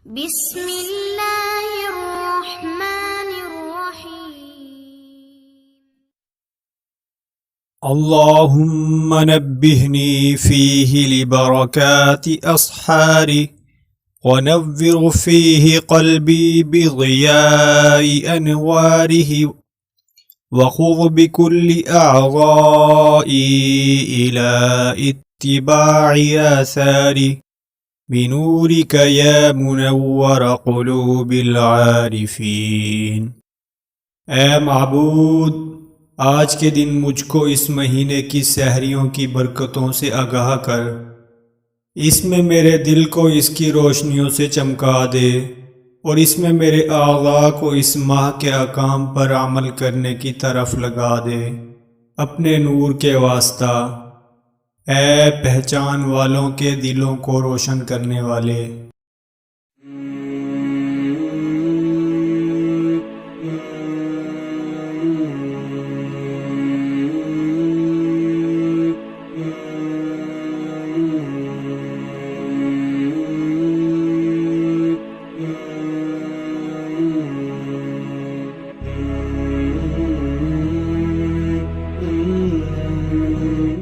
बिस्मिल्लाहिर्रहमानिर्रहीम। अल्लाहुम्मा नब्बिहनी फीहि लिबरकाति अस्हारी वनव्विर फीहि क़ल्बी बिज़ियाइ अनवारिहि वख़ुज़ बिकुल्लि अअज़ाई इला इत्तिबाइ आसारी बिनूरिक या मुनव्वर क़ुलूबिल आरिफ़ीन। ए माबूद, आज के दिन मुझको इस महीने की सहरियों की बरकतों से आगाह कर, इसमें मेरे दिल को इसकी रोशनियों से चमका दे और इसमें मेरे आग़ा को इस माह के अहकाम पर अमल करने की तरफ लगा दे अपने नूर के वास्ता। ए पहचान वालों के दिलों को रोशन करने वाले।